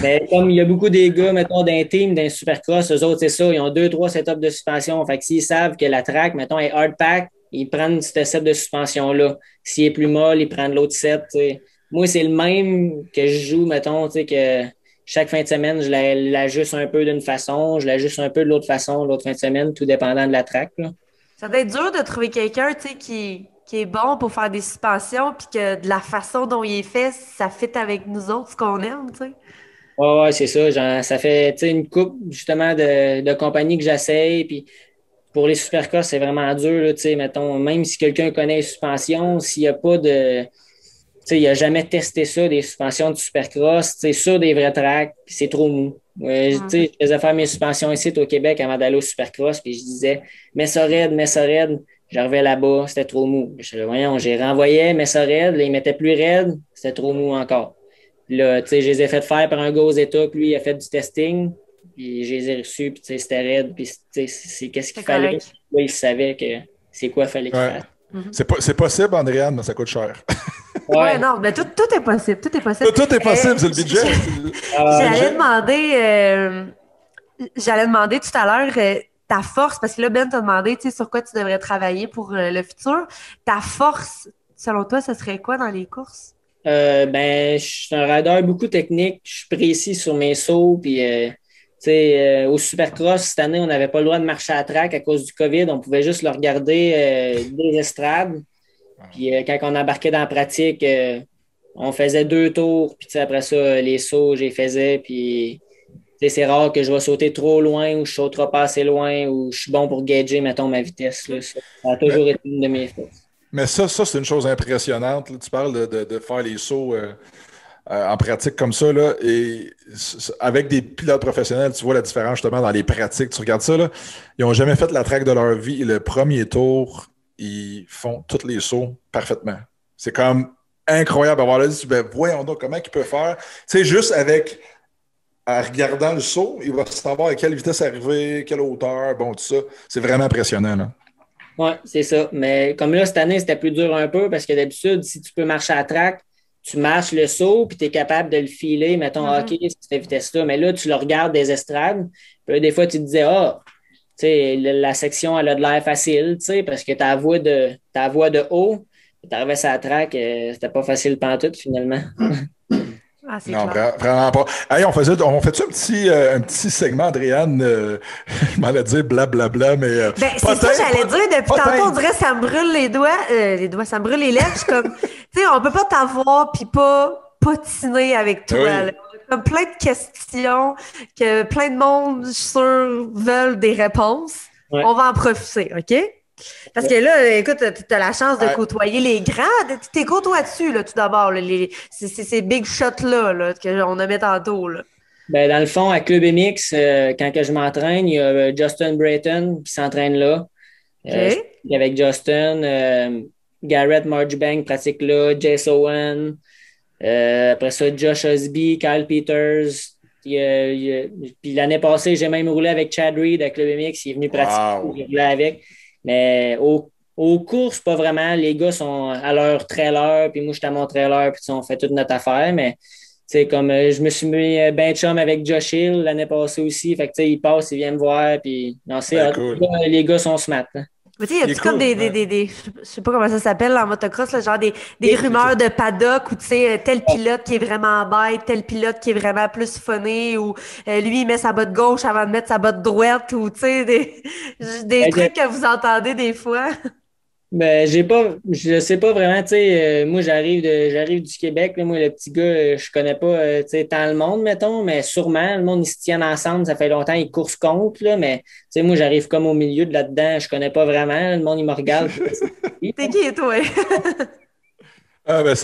Mais comme il y a beaucoup des gars, mettons, d'un team, d'un supercross, eux autres, c'est ça, ils ont 2-3 setups de suspension. Fait que s'ils savent que la track, mettons, est hard pack, ils prennent ce set de suspension-là. S'il est plus molle, ils prennent l'autre set. T'sais. Moi, c'est le même que je joue, mettons, que chaque fin de semaine, je l'ajuste un peu d'une façon, je l'ajuste un peu de l'autre façon l'autre fin de semaine, tout dépendant de la track. Là. Ça doit être dur de trouver quelqu'un, qui est bon pour faire des suspensions, puis que de la façon dont il est fait, ça fit avec nous autres, ce qu'on aime, tu sais. Ouais, c'est ça. Genre, ça fait une coupe justement de compagnies que j'essaye. Puis pour les supercross, c'est vraiment dur. Là, mettons, même si quelqu'un connaît les suspensions, s'il n'y a pas de. Il n'a jamais testé ça, des suspensions de supercross, sur des vrais tracks, puis c'est trop mou. Je faisais faire mes suspensions ici au Québec avant d'aller au supercross, puis je disais, mets ça raide, mets ça raide. Je revenais là-bas, c'était trop mou. Voyons, j'ai renvoyé, mets ça raide, là, il mettait plus raide, c'était trop mou encore. Là, je les ai fait faire par un gars aux États, puis lui, il a fait du testing, puis je les ai reçus, puis c'était raide, puis c'est qu'est-ce qu'il fallait. Là, il savait que c'est quoi il fallait qu'il fasse. C'est possible, Andréane, mais ça coûte cher. Ouais, non, mais tout est possible. Tout est possible. Tout est possible, c'est le budget. J'allais demander tout à l'heure ta force, parce que là, Ben t'a demandé sur quoi tu devrais travailler pour le futur. Ta force, selon toi, ce serait quoi dans les courses? Je suis un rider beaucoup technique. Je suis précis sur mes sauts. Puis, au Supercross, cette année, on n'avait pas le droit de marcher à track à cause du COVID. On pouvait juste le regarder des estrades. Puis, quand on embarquait dans la pratique, on faisait 2 tours. Puis, après ça, les sauts, je les faisais. Puis, c'est rare que je vais sauter trop loin ou je sauterai pas assez loin ou je suis bon pour gager, mettons, ma vitesse. Là. Ça a toujours été une de mes forces. Mais ça c'est une chose impressionnante. Là. Tu parles de faire les sauts en pratique comme ça. Là, et avec des pilotes professionnels, tu vois la différence justement dans les pratiques. Tu regardes ça, là, ils n'ont jamais fait la track de leur vie. Et le premier tour, ils font tous les sauts parfaitement. C'est comme incroyable à voir là. Ben, voyons donc comment ils peuvent faire. Tu sais, juste en regardant le saut, il va savoir à quelle vitesse arriver, quelle hauteur, bon, tout ça. C'est vraiment impressionnant. Là. Oui, c'est ça. Mais comme là, cette année, c'était plus dur un peu parce que d'habitude, si tu peux marcher à track, tu marches le saut puis tu es capable de le filer, mettons, OK, cette vitesse-là. Mais là, tu le regardes des estrades. Puis là, des fois, tu te disais, tu sais, la section, elle a de l'air facile, tu sais, parce que ta voix de haut, tu arrivais sur la track, c'était pas facile pantoute, finalement. Ah, non, vraiment pas. Hey, on fait-tu un petit segment, Andréane? Je m'en allais dire blablabla, mais. C'est ça, j'allais dire. Depuis tantôt, on dirait que ça me brûle les doigts. Ça me brûle les lèvres. Je suis comme, tu sais, on peut pas t'avoir puis pas potiner avec toi. Oui. Comme plein de questions que plein de monde, je suis sûre, veulent des réponses. Ouais. On va en profiter, OK? Parce que là, écoute, tu as la chance de côtoyer les grands. Tu côtoies dessus, là, tout d'abord, ces big shots-là qu'on a mis tantôt. Là. Ben, dans le fond, à Club MX, quand que je m'entraîne, il y a Justin Brayton qui s'entraîne là. Okay. Avec Justin, Garrett Marchbank pratique là, Jace Owen. Après ça, Josh Osby, Kyle Peters. Puis l'année passée, j'ai même roulé avec Chad Reed à Club MX. Il est venu pratiquer. J'ai roulé avec. Mais aux courses, pas vraiment. Les gars sont à leur trailer, puis moi, je suis à mon trailer, puis on fait toute notre affaire. Mais, tu sais, comme je me suis mis ben chum avec Josh Hill l'année passée aussi. Fait que, tu sais, il passe, il vient me voir, puis non, c'est cool. Les gars sont smart. Hein. Mais tu sais, il y a comme des je sais pas comment ça s'appelle en motocross, là, genre des rumeurs de paddock où tu sais, tel pilote qui est vraiment bête, tel pilote qui est vraiment plus funné, ou lui, il met sa botte gauche avant de mettre sa botte droite, ou tu sais, des trucs que vous entendez des fois. Ben, je sais pas vraiment, tu sais, moi, j'arrive du Québec, là, moi, le petit gars, je connais pas, tu sais, tant le monde, mettons, mais sûrement, le monde, ils se tiennent ensemble, ça fait longtemps, ils courent contre, là, mais, tu sais, moi, j'arrive comme au milieu de là-dedans, je connais pas vraiment, le monde, il me regarde. T'es qui, toi? Ils vont le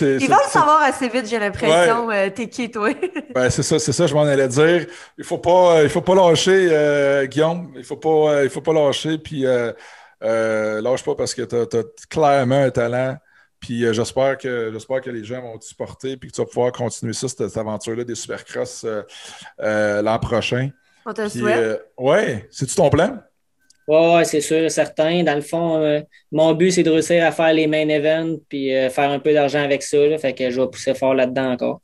savoir assez vite, j'ai l'impression, t'es qui, toi? Ben, c'est ça, je m'en allais dire. Il faut pas lâcher, Guillaume, il faut pas lâcher, puis... lâche pas parce que tu as clairement un talent. Puis j'espère que les gens vont te supporter puis que tu vas pouvoir continuer cette aventure-là des Supercross l'an prochain. On te le souhaite. Ouais, c'est-tu ton plan? Ouais, c'est sûr, certain. Dans le fond, mon but, c'est de réussir à faire les main events puis faire un peu d'argent avec ça. Là, fait que je vais pousser fort là-dedans encore.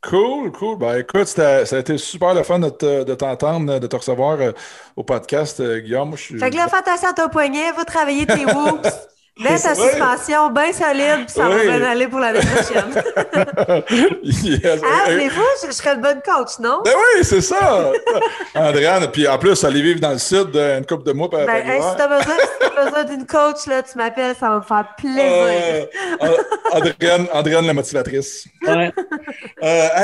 Cool, cool. Ben écoute, ça a été super le fun de t'entendre, de te recevoir au podcast, Guillaume. Moi, Fait que là, fais attention à ton poignet, va travailler tes whoops. Mets ta suspension bien solide, puis ça va bien aller pour l'année prochaine. Yes. Des fois, je serais une bonne coach, non? Ben oui, c'est ça! Andréane, puis en plus, aller vivre dans le sud une couple de mois par si t'as besoin d'une coach, là, tu m'appelles, ça va me faire plaisir. Andréane, la motivatrice. Ouais.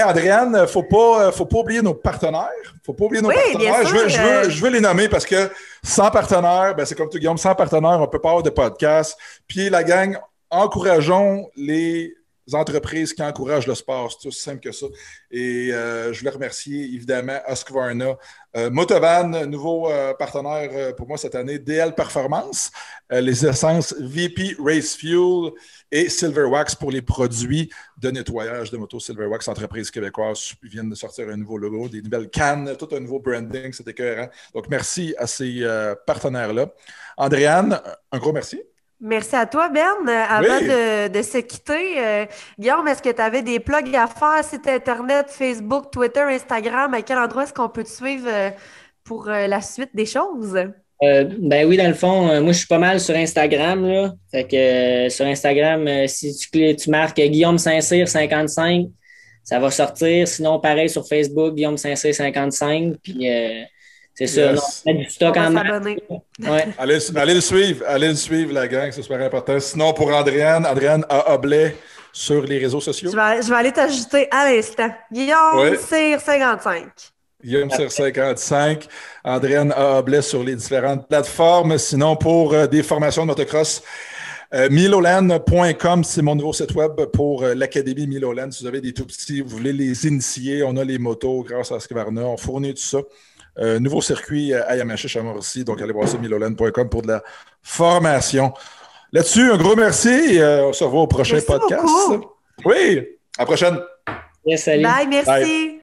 Andréane, faut pas oublier nos partenaires. Faut pas oublier nos partenaires. Bien sûr, je veux les nommer parce que sans partenaires, ben c'est comme tu, Guillaume, sans partenaires, on peut pas avoir de podcast. Puis la gang, encourageons les entreprises qui encouragent le sport. C'est aussi simple que ça. Et je voulais remercier évidemment Husqvarna. Motovan, nouveau partenaire pour moi cette année, DL Performance, les essences VP Race Fuel et Silverwax pour les produits de nettoyage de moto. Silverwax, entreprise québécoise, viennent de sortir un nouveau logo, des nouvelles cannes, tout un nouveau branding, c'était écœurant. Donc merci à ces partenaires-là. Andréane, un gros merci. Merci à toi, Ben. Avant de se quitter, Guillaume, est-ce que tu avais des plugs à faire? Site Internet, Facebook, Twitter, Instagram? À quel endroit est-ce qu'on peut te suivre pour la suite des choses? Ben oui, dans le fond, moi, je suis pas mal sur Instagram, là. Fait que sur Instagram, si tu marques Guillaume Saint-Cyr 55, ça va sortir. Sinon, pareil sur Facebook, Guillaume Saint-Cyr 55. Puis c'est ça, on met du stock en main. Ouais. Allez le suivre, la gang, c'est super important. Sinon, pour Andréane A. Blais sur les réseaux sociaux. Je vais aller t'ajouter à l'instant. Guillaume Cyr 55. Guillaume Cyr 55. Andréane A. Blais sur les différentes plateformes. Sinon, pour des formations de motocross, Miloland.com, c'est mon nouveau site web pour l'Académie Miloland. Si vous avez des tout petits, vous voulez les initier, on a les motos grâce à Husqvarna, on fournit tout ça. Nouveau circuit à Yamachiche à Mauricie, donc allez voir ça, miloland.com pour de la formation. Là-dessus, un gros merci et on se revoit au prochain podcast. Beaucoup. Oui, à la prochaine. Yes, salut. Bye, merci. Bye.